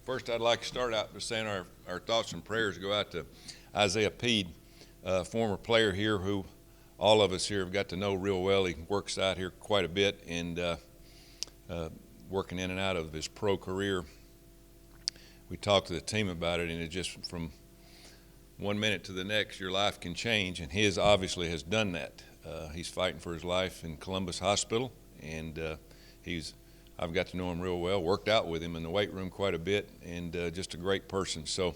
First, I'd like to start out by saying our thoughts and prayers go out to Isaiah Peed, former player here who all of us here have got to know real well. He works out here quite a bit and working in and out of his pro career. We talked to the team about it, and it just from 1 minute to the next, your life can change, and his obviously has done that. He's fighting for his life in Columbus Hospital, and I've got to know him real well, worked out with him in the weight room quite a bit, and just a great person. So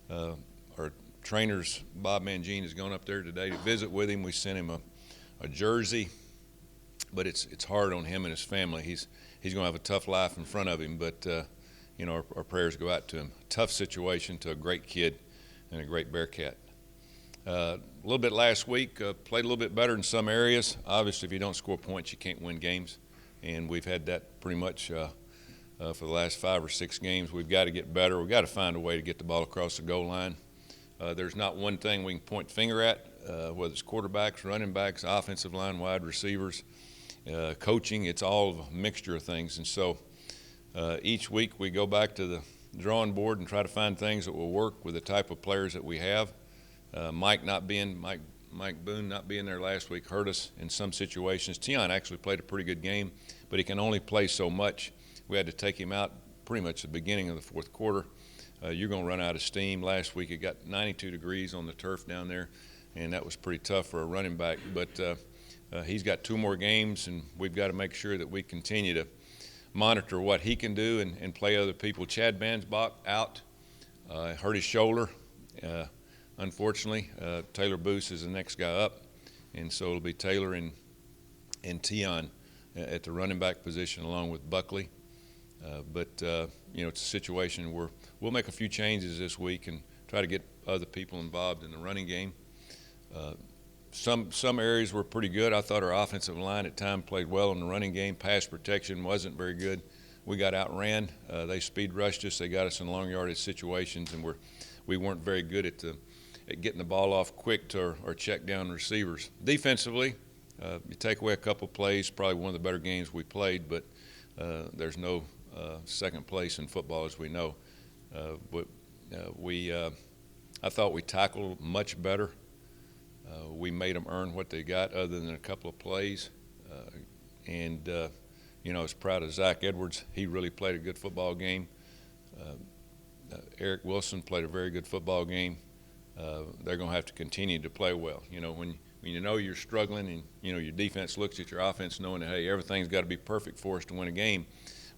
our trainers, Bob Mangine, has gone up there today to visit with him. We sent him a jersey, but it's hard on him and his family. He's going to have a tough life in front of him, but our prayers go out to him. Tough situation to a great kid and a great Bearcat. A little bit last week, played a little bit better in some areas. Obviously, if you don't score points, you can't win games. And we've had that pretty much for the last 5 or 6 games. We've got to get better. We've got to find a way to get the ball across the goal line. There's not one thing we can point the finger at, whether it's quarterbacks, running backs, offensive line, wide receivers, coaching. It's all a mixture of things. And so each week we go back to the drawing board and try to find things that will work with the type of players that we have. Mike Boone not being there last week hurt us in some situations. Tion actually played a pretty good game, but he can only play so much. We had to take him out pretty much at the beginning of the fourth quarter. You're going to run out of steam. Last week it got 92 degrees on the turf down there, and that was pretty tough for a running back. But he's got 2 more games, and we've got to make sure that we continue to monitor what he can do and play other people. Chad Bansbach out, hurt his shoulder. Unfortunately, Taylor Boose is the next guy up, and so it'll be Taylor and Tion at the running back position along with Buckley. But it's a situation where we'll make a few changes this week and try to get other people involved in the running game. Some areas were pretty good. I thought our offensive line at times played well in the running game. Pass protection wasn't very good. We got outran. They speed rushed us. They got us in long yardage situations, and we weren't very good at getting the ball off quick or check down receivers. Defensively, you take away a couple plays, probably one of the better games we played, but there's no second place in football, as we know. I thought we tackled much better. We made them earn what they got other than a couple of plays. I was proud of Zach Edwards. He really played a good football game. Eric Wilson played a very good football game. They're going to have to continue to play well. When you know you're struggling and, your defense looks at your offense knowing that, hey, everything's got to be perfect for us to win a game,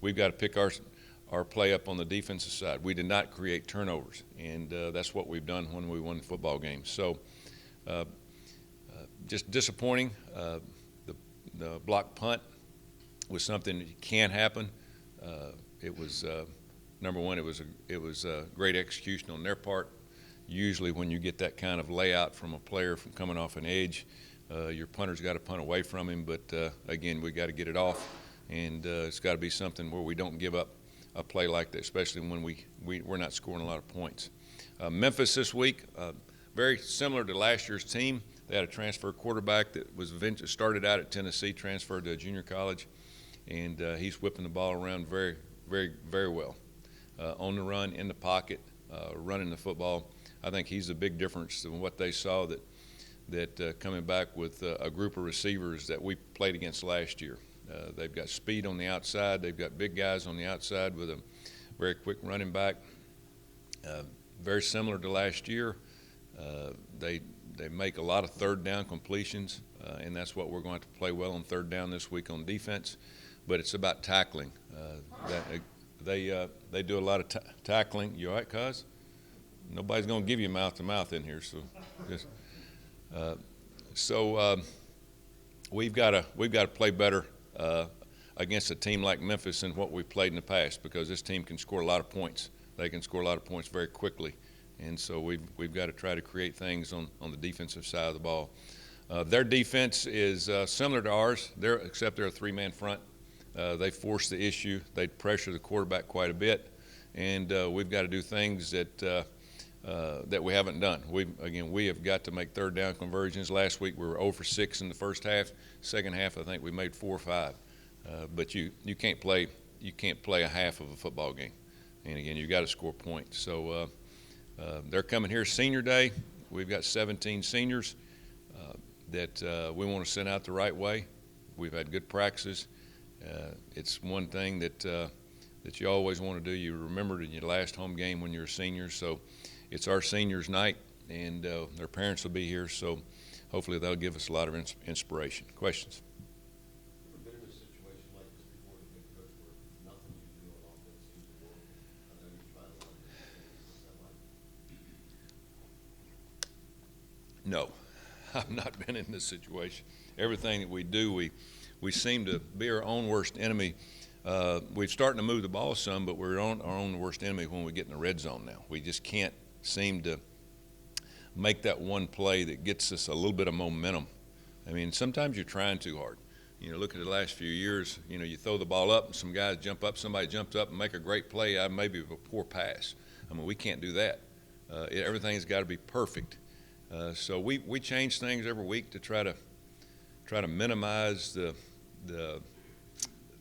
we've got to pick our play up on the defensive side. We did not create turnovers, and that's what we've done when we won football games. So just disappointing. The block punt was something that can happen. It was number one, it was a great execution on their part. Usually when you get that kind of layout from a player from coming off an edge, your punter's got to punt away from him. But, again, we got to get it off, and it's got to be something where we don't give up a play like that, especially when we're not scoring a lot of points. Memphis this week, very similar to last year's team. They had a transfer quarterback that started out at Tennessee, transferred to a junior college, and he's whipping the ball around very, very, very well. On the run, in the pocket, running the football. I think he's a big difference than what they saw that coming back with a group of receivers that we played against last year. They've got speed on the outside. They've got big guys on the outside with a very quick running back. Very similar to last year. They make a lot of third down completions, and that's what we're going to play well on third down this week on defense. But it's about tackling. They do a lot of tackling. You all right, cuz? Nobody's going to give you mouth-to-mouth in here, so we've got to play better against a team like Memphis than what we played in the past, because this team can score a lot of points. They can score a lot of points very quickly, and so we've got to try to create things on the defensive side of the ball. Their defense is similar to ours, except they're a 3-man front. They force the issue. They pressure the quarterback quite a bit, and we've got to do things that we haven't done. We have got to make third down conversions. Last week we were 0 for 6 in the first half. Second half I think we made 4 or 5. But you can't play a half of a football game. And again, you've got to score points. So they're coming here Senior Day. We've got 17 seniors that we want to send out the right way. We've had good practices. It's one thing that you always want to do. You remembered in your last home game when you're a senior. So it's our seniors' night, and their parents will be here. So hopefully they'll give us a lot of inspiration. Questions? Ever been in a situation like this before, the head coach, where nothing you do on offense seems to work? I know you try to run what's that like? No, I've not been in this situation. Everything that we do, we seem to be our own worst enemy. We're starting to move the ball some, but we're our own worst enemy when we get in the red zone now. We just can't seem to make that one play that gets us a little bit of momentum. I mean, sometimes you're trying too hard. You know, look at the last few years, you know, you throw the ball up and some guys jump up, somebody jumps up and make a great play out maybe of a poor pass. I mean, we can't do that. Everything's got to be perfect. So we change things every week to try to minimize the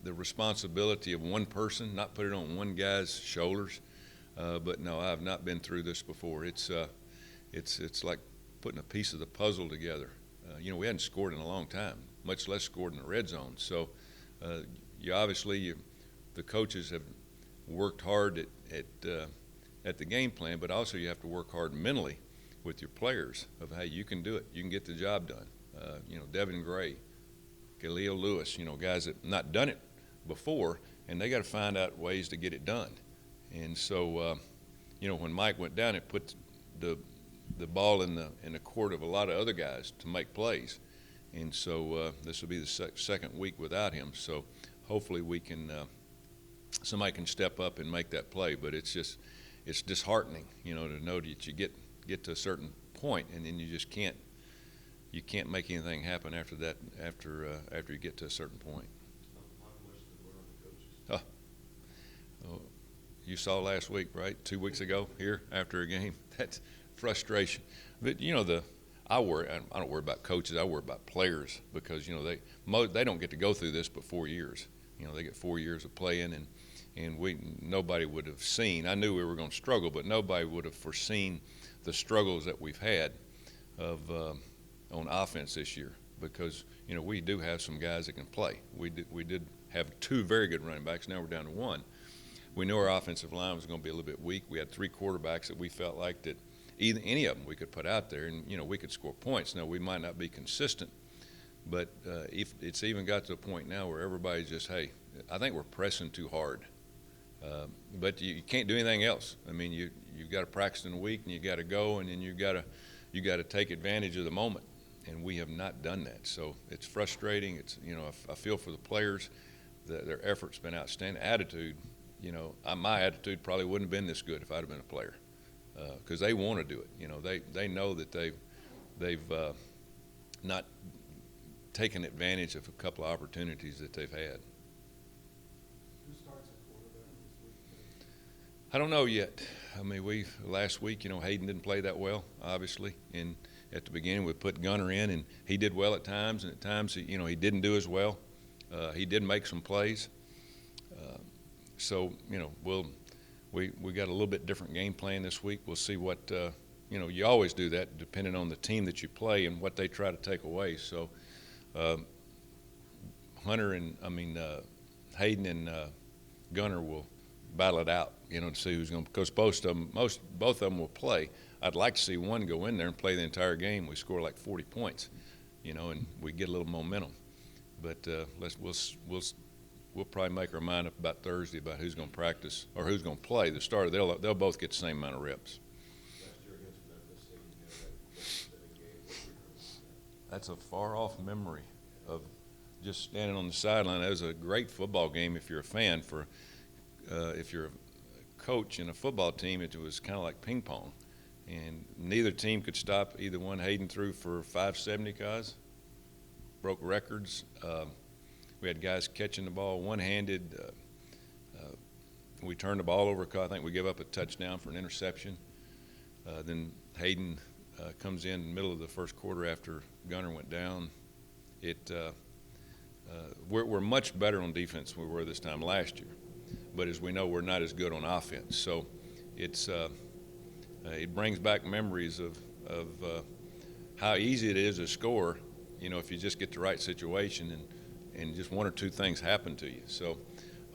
responsibility of one person, not put it on one guy's shoulders. But no, I've not been through this before. It's like putting a piece of the puzzle together. You know, we hadn't scored in a long time, much less scored in the red zone. So the coaches have worked hard at the game plan, but also you have to work hard mentally with your players of, hey, you can do it. You can get the job done. You know, Devin Gray, Khalil Lewis, you know, guys that not done it before, and they got to find out ways to get it done. And so, you know, when Mike went down, it put the ball in the court of a lot of other guys to make plays. And so this will be the second week without him. So hopefully we can somebody can step up and make that play. But it's disheartening, you know, to know that you get to a certain point and then you just can't make anything happen after that after you get to a certain point. Oh, you saw last week, right? 2 weeks ago here after a game. That's frustration. But you know, I don't worry about coaches. I worry about players because you know they don't get to go through this but 4 years. You know, they get 4 years of playing and nobody would have seen. I knew we were going to struggle, but nobody would have foreseen the struggles that we've had on offense this year because you know we do have some guys that can play. We did have 2 very good running backs. Now we're down to 1. We knew our offensive line was going to be a little bit weak. We had 3 quarterbacks that we felt like that any of them we could put out there and you know we could score points. Now we might not be consistent, but if it's even got to a point now where everybody's just, hey, I think we're pressing too hard. But you can't do anything else. I mean, you've got to practice in a week, and you got to go, and then you got to take advantage of the moment, and we have not done that. So it's frustrating. It's you know I feel for the players. Their effort's been outstanding. Attitude, you know, my attitude probably wouldn't have been this good if I'd have been a player, because they want to do it. You know, they know that they've not taken advantage of a couple of opportunities that they've had. I don't know yet. I mean, last week, you know, Hayden didn't play that well, obviously. And at the beginning, we put Gunner in, and he did well at times, and at times, he didn't do as well. He did make some plays. So, you know, we got a little bit different game plan this week. We'll see what, you know, you always do that depending on the team that you play and what they try to take away. So, Hayden and Gunner will battle it out, you know, to see who's going to, because both of them will play. I'd like to see one go in there and play the entire game. We score like 40 points, you know, and we get a little momentum. But we'll probably make our mind up about Thursday about who's going to practice or who's going to play the starter. They'll both get the same amount of reps. Last year against Memphis, That's a far-off memory of just standing on the sideline. That was a great football game if you're a fan. If you're a coach in a football team, it was kind of like ping pong. And neither team could stop either one. Hayden threw for 570 guys, broke records. We had guys catching the ball one-handed. We turned the ball over. I think we gave up a touchdown for an interception. Then Hayden comes in the middle of the first quarter after Gunner went down. We're much better on defense than we were this time last year. but as we know, we're not as good on offense. So it's it brings back memories of how easy it is to score, if you just get the right situation and just one or two things happen to you. So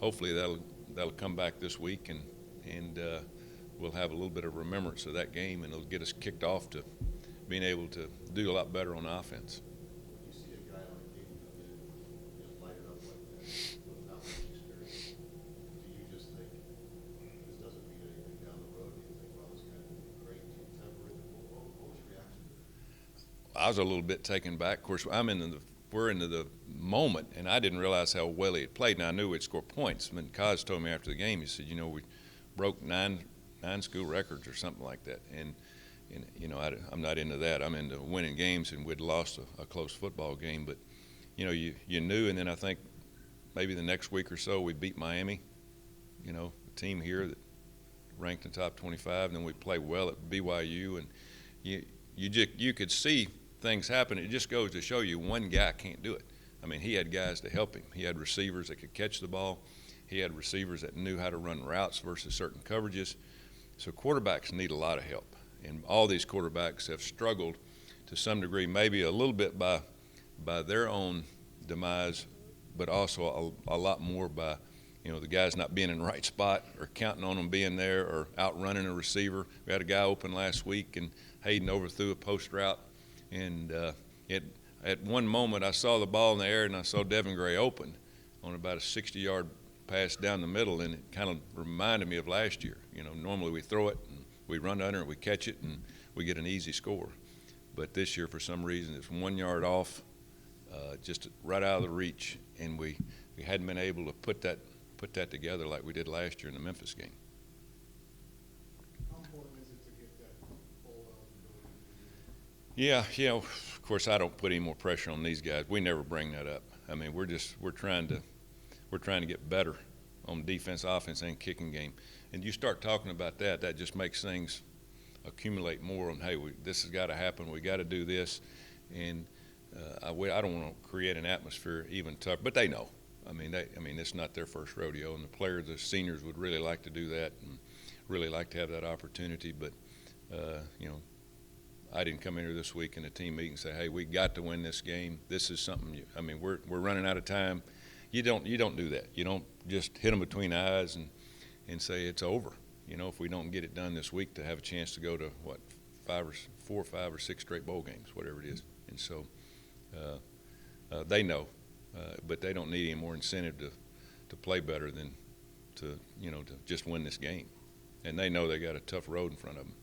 hopefully that'll come back this week, and we'll have a little bit of remembrance of that game, and it'll get us kicked off to being able to do a lot better on offense. You see a guy like him come in and light it up like that without much experience. Do you just think this doesn't mean anything down the road? Do you think, well, this guy will be great team temporary? What was your reaction to that? I was a little bit taken back. Of course, we're into the moment, and I didn't realize how well he had played. Now I knew he'd score points. I mean, Kaz told me after the game, he said, we broke nine school records or something like that. And I'm not into that. I'm into winning games, and we'd lost a close football game. But, you knew, and then I think maybe the next week or so we beat Miami, a team here that ranked in the top 25, and then we played well at BYU, and you could see things happen. It just goes to show you one guy can't do it. I mean, he had guys to help him. He had receivers that could catch the ball. He had receivers that knew how to run routes versus certain coverages. So quarterbacks need a lot of help. And all these quarterbacks have struggled to some degree, maybe a little bit by their own demise, but also a lot more by, the guys not being in the right spot or counting on them being there or outrunning a receiver. We had a guy open last week, and Hayden overthrew a post route. And at one moment, I saw the ball in the air, and I saw Devin Gray open on about a 60-yard pass down the middle, and it kind of reminded me of last year. Normally we throw it, and we run under it, we catch it, and we get an easy score. But this year, for some reason, it's 1 yard off, just right out of the reach, and we hadn't been able to put that together like we did last year in the Memphis game. How important is it to get that full eligibility? Yeah, of course, I don't put any more pressure on these guys. We never bring that up. I mean, we're trying to get better on defense, offense, and kicking game. And you start talking about that just makes things accumulate more on, hey, this has got to happen. We got to do this. And I don't want to create an atmosphere even tougher, but they know. I mean, it's not their first rodeo, and the seniors would really like to do that and really like to have that opportunity. But, I didn't come in here this week in a team meeting and say, hey, we got to win this game. This is something, we're running out of time. You don't do that. You don't just hit them between the eyes and say it's over. If we don't get it done this week, to have a chance to go to, 4, 5, or 6 straight bowl games, whatever it is. And so they know, but they don't need any more incentive to play better than to just win this game. And they know they got a tough road in front of them.